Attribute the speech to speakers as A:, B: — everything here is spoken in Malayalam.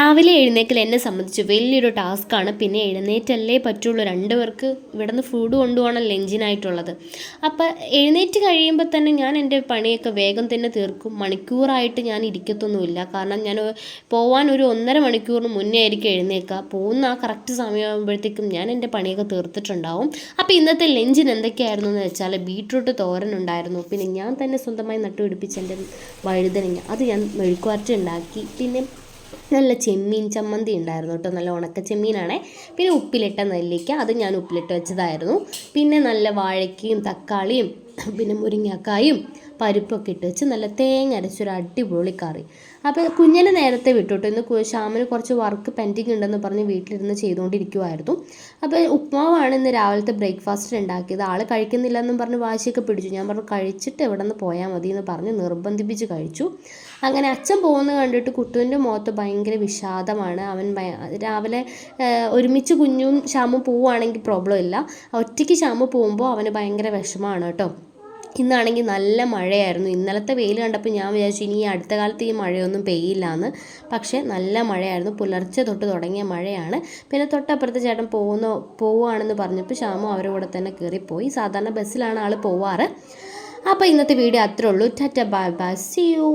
A: രാവിലെ എഴുന്നേക്കൽ എന്നെ സംബന്ധിച്ച് വലിയൊരു ടാസ്ക്കാണ്. പിന്നെ എഴുന്നേറ്റല്ലേ പറ്റുള്ളൂ, രണ്ടുപേർക്ക് ഇവിടെ നിന്ന് ഫുഡ് കൊണ്ടുപോകണം ലഞ്ചിനായിട്ടുള്ളത്. അപ്പോൾ എഴുന്നേറ്റ് കഴിയുമ്പോൾ തന്നെ ഞാൻ എൻ്റെ പണിയൊക്കെ വേഗം തന്നെ തീർക്കും. മണിക്കൂറായിട്ട് ഞാൻ ഇരിക്കത്തൊന്നുമില്ല. കാരണം ഞാൻ പോവാൻ ഒരു 1.5 മണിക്കൂറിന് മുന്നേ ആയിരിക്കും എഴുന്നേൽക്കുക. പോകുന്ന ആ കറക്റ്റ് സമയമാകുമ്പോഴത്തേക്കും ഞാൻ എൻ്റെ പണിയൊക്കെ തീർത്തിട്ടുണ്ടാവും. അപ്പോൾ ഇന്നത്തെ ലഞ്ചിന് എന്തൊക്കെയായിരുന്നു എന്ന് വെച്ചാൽ ബീട്രൂട്ട് തോരൻ ഉണ്ടായിരുന്നു. പിന്നെ ഞാൻ തന്നെ സ്വന്തമായി നട്ടുപിടിപ്പിച്ച എൻ്റെ വഴുതനങ്ങ അത് ഞാൻ മെഴുക്കുവരട്ടി ഉണ്ടാക്കി. പിന്നെ നല്ല ചെമ്മീൻ ചമ്മന്തി ഉണ്ടായിരുന്നു കേട്ടോ, നല്ല ഉണക്ക ചെമ്മീനാണേ. പിന്നെ ഉപ്പിലിട്ട നെല്ലിക്ക, അത് ഞാൻ ഉപ്പിലിട്ട് വെച്ചതായിരുന്നു. പിന്നെ നല്ല വാഴയ്ക്കയും തക്കാളിയും പിന്നെ മുരിങ്ങക്കായും പരിപ്പൊക്കെ ഇട്ട് വെച്ച് നല്ല തേങ്ങ അരച്ചൊരു അടിപൊളി കറി. അപ്പോൾ കുഞ്ഞിനെ നേരത്തെ വിട്ടു. ഇന്ന് ശ്യാമിന് കുറച്ച് വർക്ക് പെൻഡിങ് ഉണ്ടെന്ന് പറഞ്ഞ് വീട്ടിലിരുന്ന് ചെയ്തുകൊണ്ടിരിക്കുമായിരുന്നു. അപ്പോൾ ഉപ്മാവാണ് ഇന്ന് രാവിലത്തെ ബ്രേക്ക്ഫാസ്റ്റിന് ഉണ്ടാക്കിയത്. ആൾ കഴിക്കുന്നില്ലെന്നും പറഞ്ഞ് വാശിയൊക്കെ പിടിച്ചു. ഞാൻ പറഞ്ഞു കഴിച്ചിട്ട് എവിടെ നിന്ന് പോയാൽ മതി എന്ന് പറഞ്ഞ് നിർബന്ധിപ്പിച്ച് കഴിച്ചു. അങ്ങനെ അച്ഛൻ പോകുന്നത് കണ്ടിട്ട് കുട്ടുവിൻ്റെ മുഖത്ത് ഭയങ്കര വിഷാദമാണ്. അവൻ രാവിലെ ഒരുമിച്ച് കുഞ്ഞും ശ്യാമും പോവുകയാണെങ്കിൽ പ്രോബ്ലം ഇല്ല. ഒറ്റയ്ക്ക് ശ്യാമു പോകുമ്പോൾ അവന് ഭയങ്കര വിഷമമാണ് കേട്ടോ. ഇന്നാണെങ്കിൽ നല്ല മഴയായിരുന്നു. ഇന്നലത്തെ വെയിൽ കണ്ടപ്പോൾ ഞാൻ വിചാരിച്ചു ഇനി ഈ അടുത്ത കാലത്ത് ഈ മഴയൊന്നും പെയ്യില്ല എന്ന്. പക്ഷേ നല്ല മഴയായിരുന്നു. പുലർച്ചെ തൊട്ട് തുടങ്ങിയ മഴയാണ്. പിന്നെ തൊട്ടപ്പുറത്ത് ചേട്ടൻ പോവുകയാണെന്ന് പറഞ്ഞപ്പോൾ ശ്യാമു അവരുടെ കൂടെ തന്നെ കയറിപ്പോയി. സാധാരണ ബസ്സിലാണ് ആൾ പോവാറ്. അപ്പോൾ ഇന്നത്തെ വീഡിയോ അത്രേ ഉള്ളൂ. Tata bye bye, see U.